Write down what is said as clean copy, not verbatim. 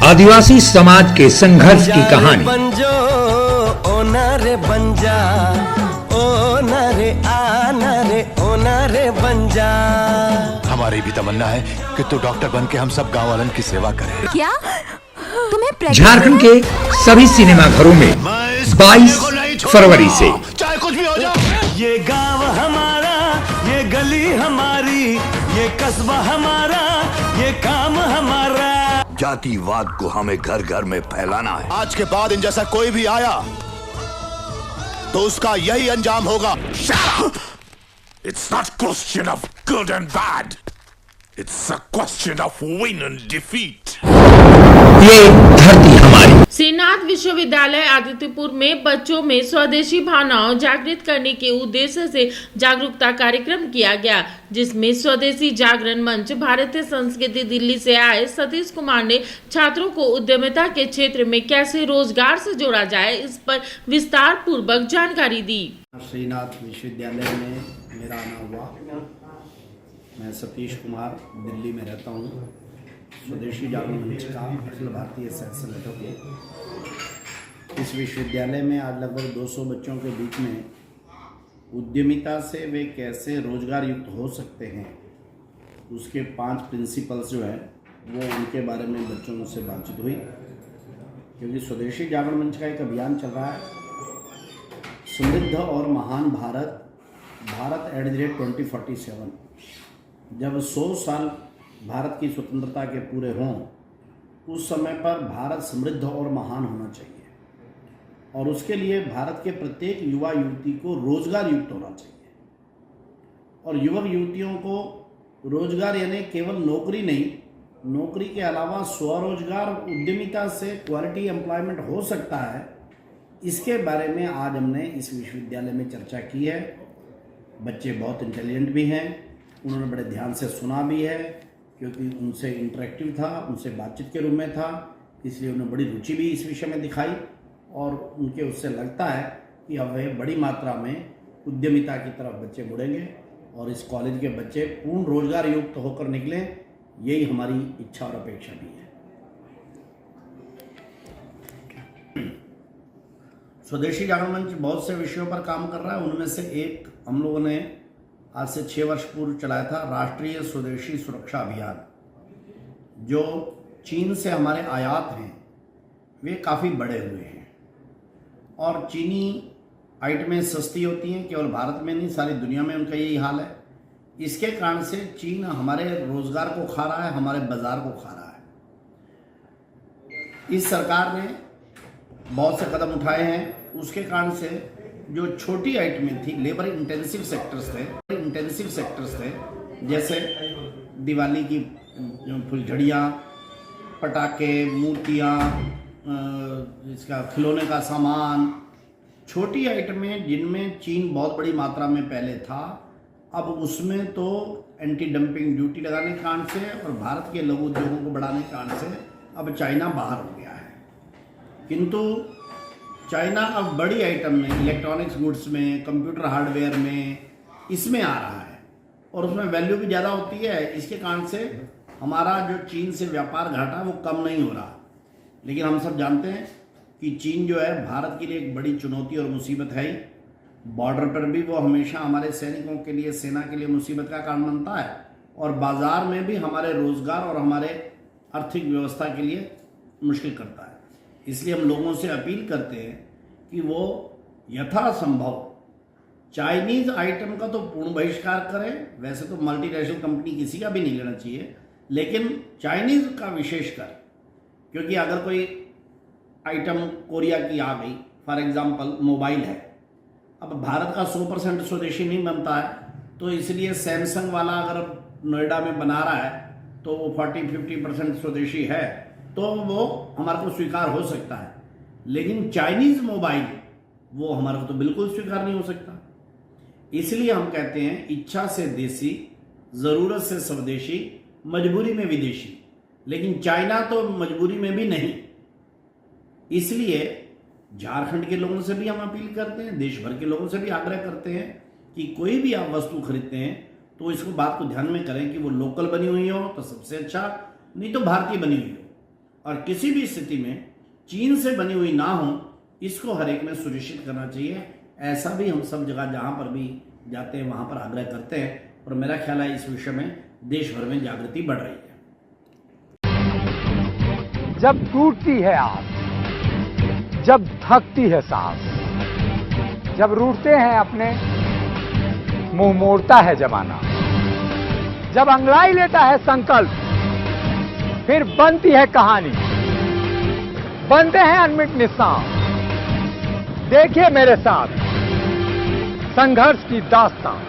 आदिवासी समाज के संघर्ष की कहानी। बंजो ओना रे बंजा, ओना रे आना रे ओना रे बंजा। हमारी भी तमन्ना है कि तू डॉक्टर बन के हम सब गांव वालों की सेवा करे। क्या तुम्हें झारखंड के सभी सिनेमा घरों में 22 फरवरी से चाहे कुछ भी हो जाए। ये गांव हमारा, ये गली हमारी, ये कस्बा हमारा, ये काम हमारा। जातिवाद को हमें घर घर में फैलाना है। आज के बाद इन जैसा कोई भी आया तो उसका यही अंजाम होगा। It's not a question of good and bad. It's a question of win and defeat. ये धरती हमारी। श्रीनाथ विश्वविद्यालय आदित्यपुर में बच्चों में स्वदेशी भावनाओं जागृत करने के उद्देश्य से जागरूकता कार्यक्रम किया गया, जिसमें स्वदेशी जागरण मंच भारतीय संस्कृति दिल्ली से आए सतीश कुमार ने छात्रों को उद्यमिता के क्षेत्र में कैसे रोजगार से जोड़ा जाए, इस पर विस्तार पूर्वक जानकारी दी। श्रीनाथ विश्वविद्यालय में मेरा आना हुआ। मैं सतीश कुमार दिल्ली में रहता हूँ। स्वदेशी जागरण मंच का अखिल भारतीय सह संगठक। इस विश्वविद्यालय में आज लगभग 200 बच्चों के बीच में उद्यमिता से वे कैसे रोजगार युक्त हो सकते हैं, उसके 5 प्रिंसिपल्स जो है वो उनके बारे में बच्चों से बातचीत हुई। क्योंकि स्वदेशी जागरण मंच का एक अभियान चल रहा है, समृद्ध और महान भारत, भारत @ 2047। जब 100 साल भारत की स्वतंत्रता के पूरे हों, उस समय पर भारत समृद्ध और महान होना चाहिए और उसके लिए भारत के प्रत्येक युवा युवती को रोजगार युक्त होना चाहिए। और युवक युवतियों को रोजगार यानी केवल नौकरी नहीं, नौकरी के अलावा स्वरोजगार, उद्यमिता से क्वालिटी एम्प्लॉयमेंट हो सकता है। इसके बारे में आज हमने इस विश्वविद्यालय में चर्चा की है। बच्चे बहुत इंटेलिजेंट भी हैं, उन्होंने बड़े ध्यान से सुना भी है, क्योंकि उनसे इंटरेक्टिव था, उनसे बातचीत के रूप में था, इसलिए उन्हें बड़ी रुचि भी इस विषय में दिखाई और उनके उससे लगता है कि अब वे बड़ी मात्रा में उद्यमिता की तरफ बच्चे मुड़ेंगे और इस कॉलेज के बच्चे पूर्ण रोजगार युक्त होकर निकलें, यही हमारी इच्छा और अपेक्षा भी है। स्वदेशी जागरण मंच बहुत से विषयों पर काम कर रहा है। उनमें से एक हम लोगों ने आज से 6 वर्ष पूर्व चलाया था, राष्ट्रीय स्वदेशी सुरक्षा अभियान। जो चीन से हमारे आयात हैं वे काफ़ी बढ़े हुए हैं और चीनी आइटमें सस्ती होती हैं, केवल भारत में नहीं सारी दुनिया में उनका यही हाल है। इसके कारण से चीन हमारे रोजगार को खा रहा है, हमारे बाजार को खा रहा है। इस सरकार ने बहुत से कदम उठाए हैं, उसके कारण से जो छोटी आइटमें थी, लेबर इंटेंसिव सेक्टर्स थे, जैसे दिवाली की फुलझड़ियाँ, पटाखे, मूर्तियाँ, इसका खिलौने का सामान, छोटी आइटमें जिनमें चीन बहुत बड़ी मात्रा में पहले था, अब उसमें तो एंटी डंपिंग ड्यूटी लगाने के कारण से और भारत के लघु उद्योगों को बढ़ाने के कारण से अब चाइना बाहर हो गया है। किंतु चाइना अब बड़ी आइटम में, इलेक्ट्रॉनिक्स गुड्स में, कंप्यूटर हार्डवेयर में, इसमें आ रहा है और उसमें वैल्यू भी ज़्यादा होती है। इसके कारण से हमारा जो चीन से व्यापार घाटा वो कम नहीं हो रहा। लेकिन हम सब जानते हैं कि चीन जो है भारत के लिए एक बड़ी चुनौती और मुसीबत है ही। बॉर्डर पर भी वो हमेशा हमारे सैनिकों के लिए, सेना के लिए मुसीबत का कारण बनता है और बाज़ार में भी हमारे रोज़गार और हमारे आर्थिक व्यवस्था के लिए मुश्किल करता है। इसलिए हम लोगों से अपील करते हैं कि वो यथासंभव चाइनीज़ आइटम का तो पूर्ण बहिष्कार करें। वैसे तो मल्टीनेशनल कंपनी किसी का भी नहीं लेना चाहिए, लेकिन चाइनीज़ का विशेषकर, क्योंकि अगर कोई आइटम कोरिया की आ गई, फॉर एग्जांपल मोबाइल है, अब भारत का 100% स्वदेशी नहीं बनता है, तो इसलिए सैमसंग वाला अगर नोएडा में बना रहा है तो वो 40-50% स्वदेशी है, तो वो हमारे को स्वीकार हो सकता है। लेकिन चाइनीज़ मोबाइल वो हमारे को तो बिल्कुल स्वीकार नहीं हो सकता। इसलिए हम कहते हैं इच्छा से देसी, ज़रूरत से स्वदेशी, मजबूरी में विदेशी। लेकिन चाइना तो मजबूरी में भी नहीं। इसलिए झारखंड के लोगों से भी हम अपील करते हैं, देश भर के लोगों से भी आग्रह करते हैं कि कोई भी आप वस्तु खरीदते हैं तो इसको बात को ध्यान में करें कि वो लोकल बनी हुई हो तो सबसे अच्छा, नहीं तो भारतीय बनी हुई हो। और किसी भी स्थिति में चीन से बनी हुई ना हो, इसको हर एक ने सुनिश्चित करना चाहिए। ऐसा भी हम सब जगह जहां पर भी जाते हैं वहां पर आग्रह करते हैं, और मेरा ख्याल है इस विषय में देश भर में जागृति बढ़ रही है। जब टूटती है आस, जब थकती है सांस, जब रूठते हैं अपने, मुंह मोड़ता है जमाना, जब अंगड़ाई लेता है संकल्प, फिर बनती है कहानी, बनते हैं अनमिट निशान। देखिए मेरे साथ संघर्ष की दास्तान।